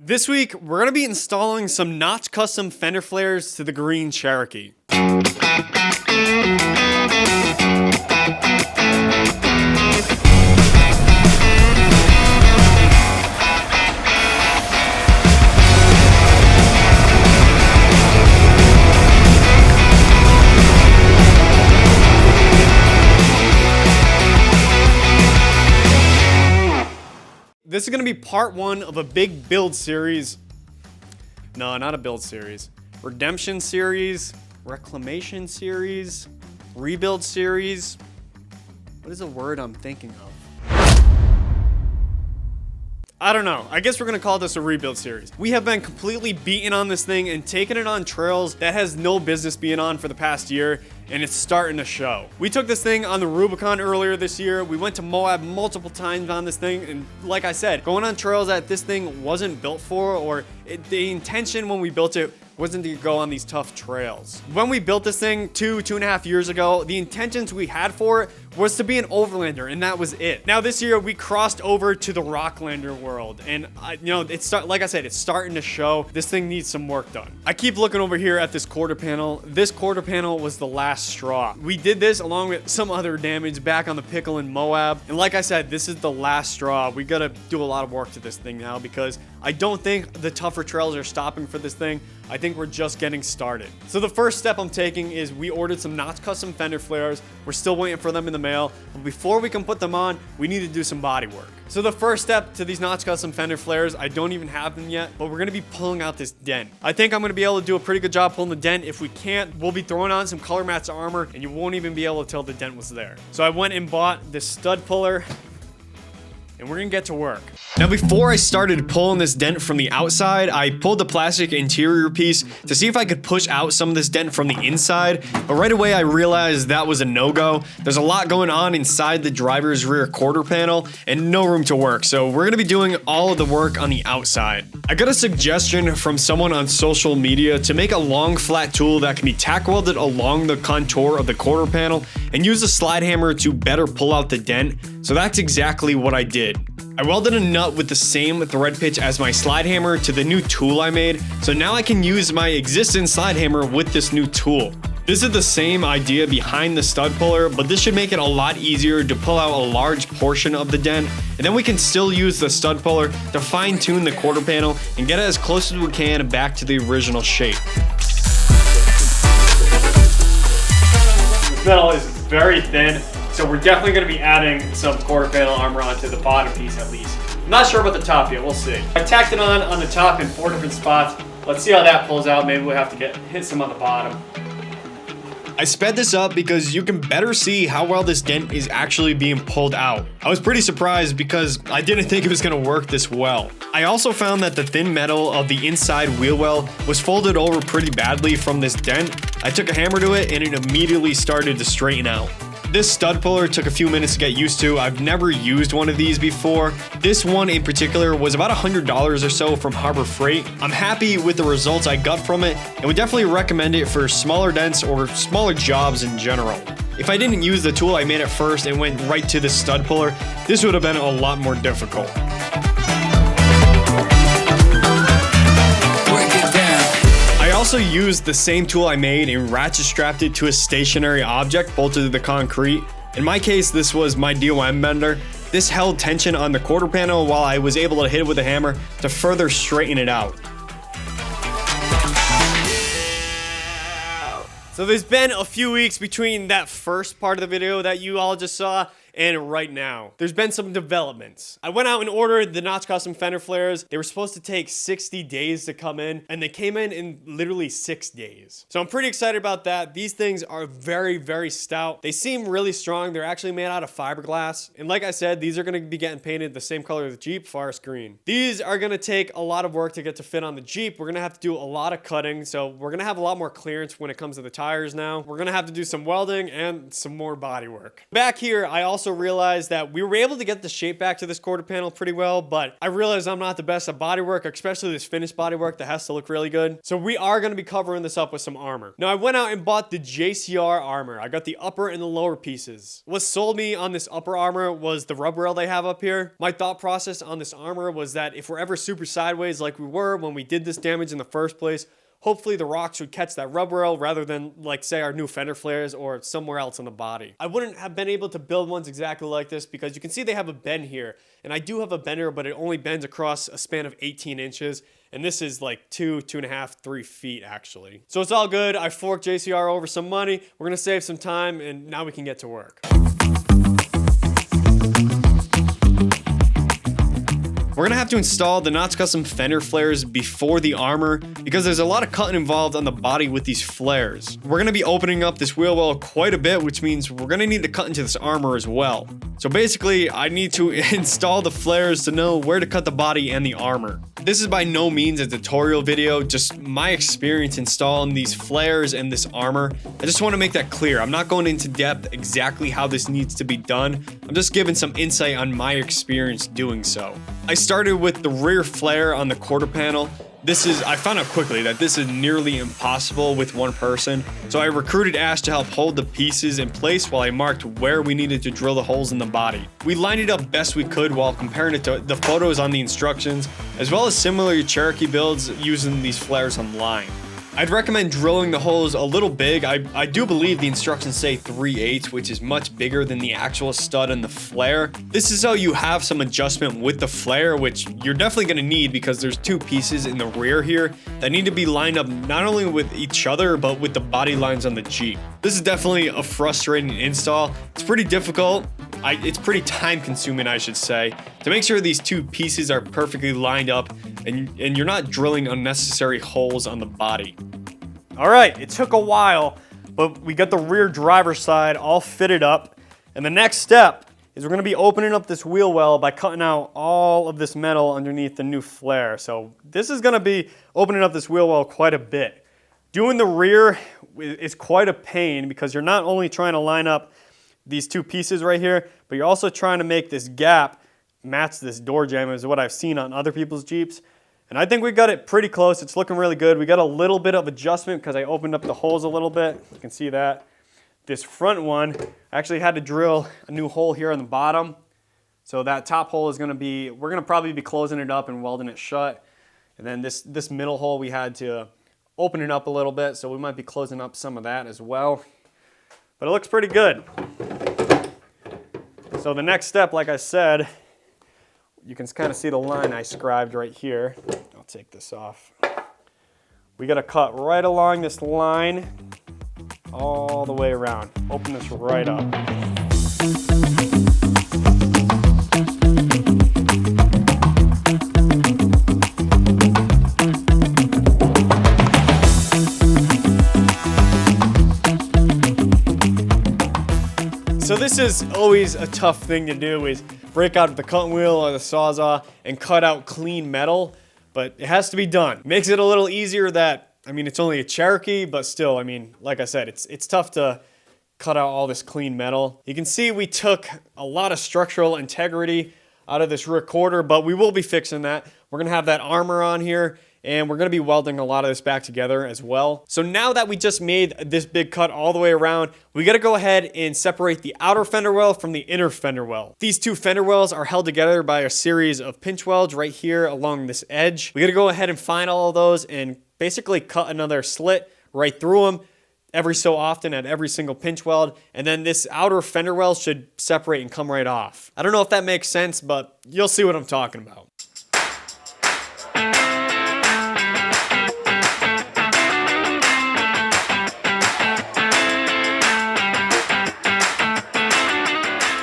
This week, we're going to be installing some Notch Custom Fender Flares to the Green Cherokee. This is going to be part one of a big build series. No, not a build series. Redemption series, reclamation series, rebuild series. What is the word I'm thinking of? I don't know. I guess we're going to call this a rebuild series. We have been completely beaten on this thing and taking it on trails that has no business being on for the past year, and it's starting to show. We took this thing on the Rubicon earlier this year. We went to Moab multiple times on this thing, and like I said, going on trails that this thing wasn't built for, or the intention when we built it wasn't to go on these tough trails. When we built this thing two and a half years ago, the intentions we had for it was to be an overlander, and that was it. Now this year we crossed over to the Rocklander world, and like I said, it's starting to show. This thing needs some work done. I keep looking over here at this quarter panel. This quarter panel was the last straw. We did this along with some other damage back on the pickle in Moab, and like I said, this is the last straw. We gotta do a lot of work to this thing now because I don't think the tougher trails are stopping for this thing. I think we're just getting started. So the first step I'm taking is we ordered some Notch Custom Fender Flares. We're still waiting for them in the mail, but before we can put them on, we need to do some body work. So the first step to these Notch Custom Fender Flares, I don't even have them yet, but we're gonna be pulling out this dent. I think I'm gonna be able to do a pretty good job pulling the dent. If we can't, we'll be throwing on some color match armor and you won't even be able to tell the dent was there. So I went and bought this stud puller, and we're gonna get to work. Now before I started pulling this dent from the outside, I pulled the plastic interior piece to see if I could push out some of this dent from the inside, but right away I realized that was a no-go. There's a lot going on inside the driver's rear quarter panel and no room to work, so we're gonna be doing all of the work on the outside. I got a suggestion from someone on social media to make a long flat tool that can be tack welded along the contour of the quarter panel and use a slide hammer to better pull out the dent, so that's exactly what I did. I welded a nut with the same thread pitch as my slide hammer to the new tool I made, so now I can use my existing slide hammer with this new tool. This is the same idea behind the stud puller, but this should make it a lot easier to pull out a large portion of the dent, and then we can still use the stud puller to fine tune the quarter panel and get it as close as we can back to the original shape. This metal is very thin, so we're definitely going to be adding some quarter panel armor onto the bottom piece at least. I'm not sure about the top yet, we'll see. I tacked it on the top in 4 different spots. Let's see how that pulls out. Maybe we'll have to hit some on the bottom. I sped this up because you can better see how well this dent is actually being pulled out. I was pretty surprised because I didn't think it was going to work this well. I also found that the thin metal of the inside wheel well was folded over pretty badly from this dent. I took a hammer to it and it immediately started to straighten out. This stud puller took a few minutes to get used to. I've never used one of these before. This one in particular was about $100 or so from Harbor Freight. I'm happy with the results I got from it and would definitely recommend it for smaller dents or smaller jobs in general. If I didn't use the tool I made at first and went right to the stud puller, this would have been a lot more difficult. I also used the same tool I made and ratchet strapped it to a stationary object bolted to the concrete. In my case, this was my DOM bender. This held tension on the quarter panel while I was able to hit it with a hammer to further straighten it out. So there's been a few weeks between that first part of the video that you all just saw and right now. There's been some developments. I went out and ordered the Notch Custom Fender Flares. They were supposed to take 60 days to come in, and they came in literally 6 days. So I'm pretty excited about that. These things are very, very stout. They seem really strong. They're actually made out of fiberglass. And like I said, these are gonna be getting painted the same color as the Jeep, forest green. These are gonna take a lot of work to get to fit on the Jeep. We're gonna have to do a lot of cutting, so we're gonna have a lot more clearance when it comes to the tires now. We're gonna have to do some welding and some more body work. Back here, I also also realized that we were able to get the shape back to this quarter panel pretty well, but I realized I'm not the best at bodywork, especially this finished bodywork that has to look really good. So we are going to be covering this up with some armor. Now I went out and bought the JCR armor. I got the upper and the lower pieces. What sold me on this upper armor was the rub rail they have up here. My thought process on this armor was that if we're ever super sideways like we were when we did this damage in the first place, hopefully the rocks would catch that rub rail rather than, like, say, our new fender flares or somewhere else on the body. I wouldn't have been able to build ones exactly like this because you can see they have a bend here. And I do have a bender, but it only bends across a span of 18 inches. And this is like 2.5, 3 feet actually. So it's all good. I forked JCR over some money. We're gonna save some time and now we can get to work. We're gonna have to install the Notch Customs Fender Flares before the armor because there's a lot of cutting involved on the body with these flares. We're gonna be opening up this wheel well quite a bit, which means we're gonna need to cut into this armor as well. So basically, I need to install the flares to know where to cut the body and the armor. This is by no means a tutorial video, just my experience installing these flares and this armor. I just want to make that clear. I'm not going into depth exactly how this needs to be done. I'm just giving some insight on my experience doing so. I started with the rear flare on the quarter panel. I found out quickly that this is nearly impossible with one person, so I recruited Ash to help hold the pieces in place while I marked where we needed to drill the holes in the body. We lined it up best we could while comparing it to the photos on the instructions, as well as similar Cherokee builds using these flares online. I'd recommend drilling the holes a little big. I do believe the instructions say 3/8, which is much bigger than the actual stud and the flare. This is so you have some adjustment with the flare, which you're definitely going to need because there's two pieces in the rear here that need to be lined up not only with each other, but with the body lines on the Jeep. This is definitely a frustrating install. It's pretty difficult. It's pretty time consuming, I should say, to make sure these two pieces are perfectly lined up and you're not drilling unnecessary holes on the body. All right, it took a while, but we got the rear driver's side all fitted up. And the next step is we're gonna be opening up this wheel well by cutting out all of this metal underneath the new flare. So this is gonna be opening up this wheel well quite a bit. Doing the rear is quite a pain because you're not only trying to line up these two pieces right here, but you're also trying to make this gap match this door jamb, is what I've seen on other people's Jeeps. And I think we got it pretty close. It's looking really good. We got a little bit of adjustment because I opened up the holes a little bit. You can see that. This front one, I actually had to drill a new hole here on the bottom. So that top hole is gonna be, we're gonna probably be closing it up and welding it shut. And then this middle hole, we had to open it up a little bit. So we might be closing up some of that as well. But it looks pretty good. So the next step, like I said, you can kind of see the line I scribed right here. I'll take this off. We got to cut right along this line all the way around. Open this right up. So this is always a tough thing to do, is break out the cutting wheel or the Sawzall and cut out clean metal, but it has to be done. Makes it a little easier that, I mean, it's only a Cherokee, but still, I mean, like I said, it's tough to cut out all this clean metal. You can see we took a lot of structural integrity out of this rear quarter, but we will be fixing that. We're gonna have that armor on here, and we're gonna be welding a lot of this back together as well. So now that we just made this big cut all the way around, we gotta go ahead and separate the outer fender well from the inner fender well. These two fender wells are held together by a series of pinch welds right here along this edge. We gotta go ahead and find all of those and basically cut another slit right through them every so often at every single pinch weld, and then this outer fender well should separate and come right off. I don't know if that makes sense, but you'll see what I'm talking about.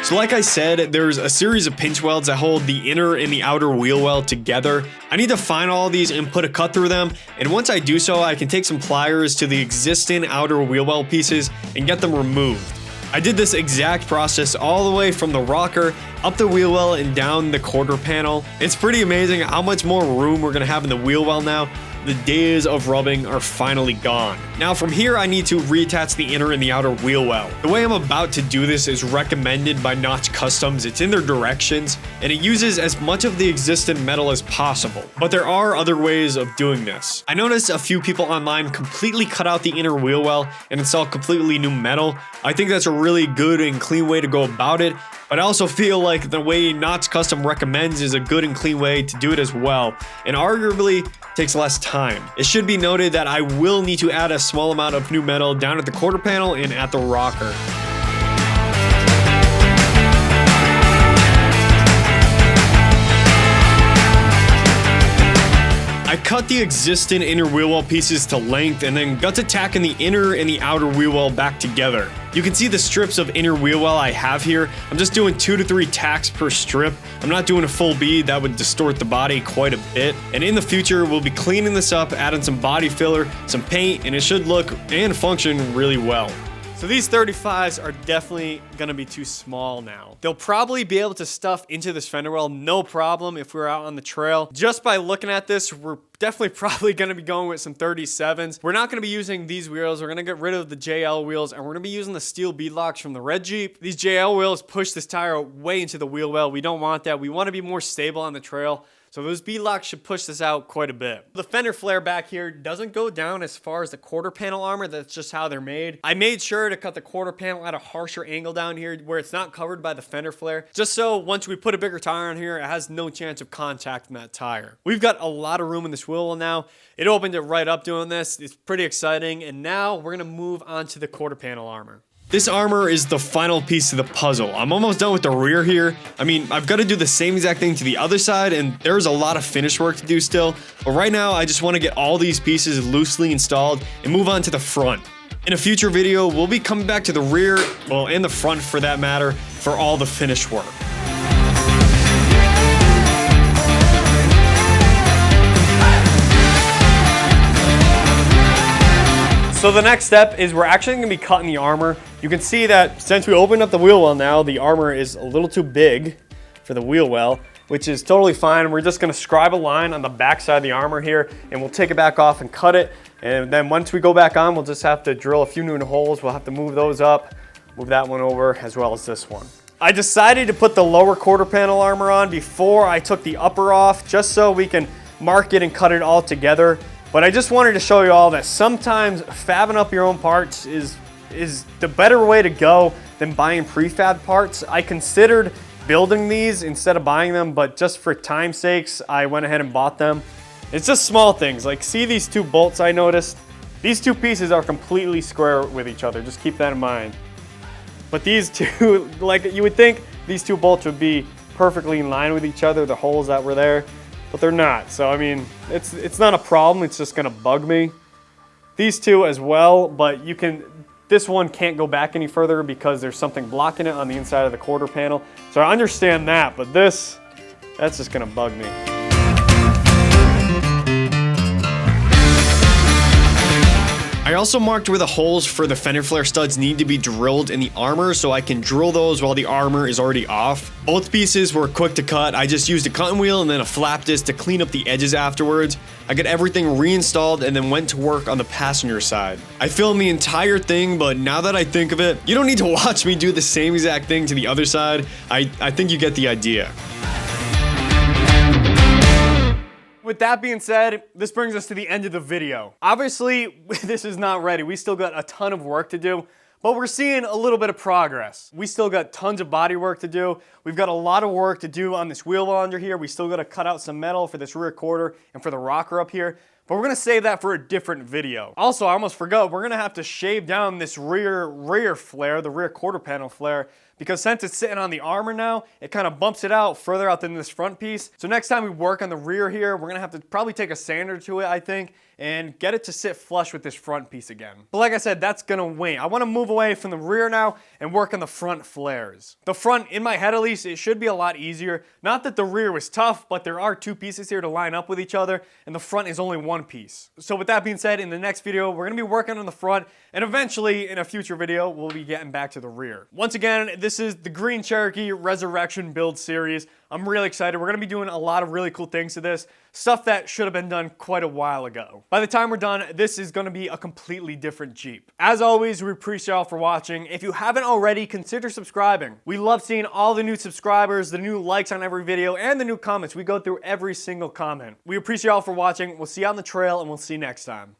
So like I said, there's a series of pinch welds that hold the inner and the outer wheel well together. I need to find all of these and put a cut through them, and once I do so, I can take some pliers to the existing outer wheel well pieces and get them removed. I did this exact process all the way from the rocker up the wheel well and down the quarter panel. It's pretty amazing how much more room we're gonna have in the wheel well now. the days of rubbing are finally gone. Now from here I need to reattach the inner and the outer wheel well. The way I'm about to do this is recommended by Notch Customs. It's in their directions and it uses as much of the existing metal as possible. But there are other ways of doing this. I noticed a few people online completely cut out the inner wheel well and install completely new metal. I think that's a really good and clean way to go about it. But I also feel like the way Notch Custom recommends is a good and clean way to do it as well, and arguably takes less time. It should be noted that I will need to add a small amount of new metal down at the quarter panel and at the rocker. I cut the existing inner wheel well pieces to length and then got to tacking the inner and the outer wheel well back together. You can see the strips of inner wheel well I have here. I'm just doing 2 to 3 tacks per strip. I'm not doing a full bead, that would distort the body quite a bit. And in the future, we'll be cleaning this up, adding some body filler, some paint, and it should look and function really well. So these 35s are definitely gonna be too small now. They'll probably be able to stuff into this fender well, no problem if we're out on the trail. Just by looking at this, we're definitely probably gonna be going with some 37s. We're not gonna be using these wheels. We're gonna get rid of the JL wheels and we're gonna be using the steel bead locks from the red Jeep. These JL wheels push this tire way into the wheel well. We don't want that. We wanna be more stable on the trail. So those bead locks should push this out quite a bit. The fender flare back here doesn't go down as far as the quarter panel armor. That's just how they're made. I made sure to cut the quarter panel at a harsher angle down here where it's not covered by the fender flare. Just so once we put a bigger tire on here, it has no chance of contacting that tire. We've got a lot of room in this wheel well now. It opened it right up doing this. It's pretty exciting. And now we're gonna move on to the quarter panel armor. This armor is the final piece of the puzzle. I'm almost done with the rear here. I mean, I've got to do the same exact thing to the other side, and there's a lot of finish work to do still. But right now, I just want to get all these pieces loosely installed and move on to the front. In a future video, we'll be coming back to the rear, well, and the front for that matter, for all the finish work. So the next step is we're actually going to be cutting the armor. You can see that since we opened up the wheel well now, the armor is a little too big for the wheel well, which is totally fine. We're just going to scribe a line on the back side of the armor here, and we'll take it back off and cut it. And then once we go back on, we'll just have to drill a few new holes. We'll have to move those up, move that one over, as well as this one. I decided to put the lower quarter panel armor on before I took the upper off, just so we can mark it and cut it all together. But I just wanted to show you all that sometimes fabbing up your own parts is the better way to go than buying prefab parts. I considered building these instead of buying them, but just for time's sakes, I went ahead and bought them. It's just small things, like see these 2 bolts I noticed? These 2 pieces are completely square with each other, just keep that in mind. But these 2, like you would think these 2 bolts would be perfectly in line with each other, the holes that were there. But they're not, so I mean, it's not a problem, it's just gonna bug me. These 2 as well, but this one can't go back any further because there's something blocking it on the inside of the quarter panel. So I understand that, but that's just gonna bug me. I also marked where the holes for the fender flare studs need to be drilled in the armor so I can drill those while the armor is already off. Both pieces were quick to cut. I just used a cutting wheel and then a flap disc to clean up the edges afterwards. I got everything reinstalled and then went to work on the passenger side. I filmed the entire thing, but now that I think of it, you don't need to watch me do the same exact thing to the other side. I think you get the idea. With that being said, this brings us to the end of the video. Obviously, this is not ready. We still got a ton of work to do, but we're seeing a little bit of progress. We still got tons of body work to do. We've got a lot of work to do on this wheel well under here. We still got to cut out some metal for this rear quarter and for the rocker up here, but we're gonna save that for a different video. Also, I almost forgot, we're gonna have to shave down this rear flare, the rear quarter panel flare, because since it's sitting on the armor now, it kind of bumps it out further out than this front piece. So next time we work on the rear here, we're gonna have to probably take a sander to it, I think, and get it to sit flush with this front piece again. But like I said, that's gonna wait. I wanna move away from the rear now and work on the front flares. The front, in my head at least, it should be a lot easier. Not that the rear was tough, but there are 2 pieces here to line up with each other, and the front is only 1 piece. So with that being said, in the next video, we're gonna be working on the front, and eventually, in a future video, we'll be getting back to the rear. Once again, this This is the Green Cherokee Resurrection build series. I'm really excited. We're gonna be doing a lot of really cool things to this, stuff that should have been done quite a while ago. By the time we're done, this is gonna be a completely different Jeep. As always, we appreciate y'all for watching. If you haven't already, consider subscribing. We love seeing all the new subscribers, the new likes on every video, and the new comments. We go through every single comment. We appreciate y'all for watching. We'll see you on the trail, and we'll see you next time.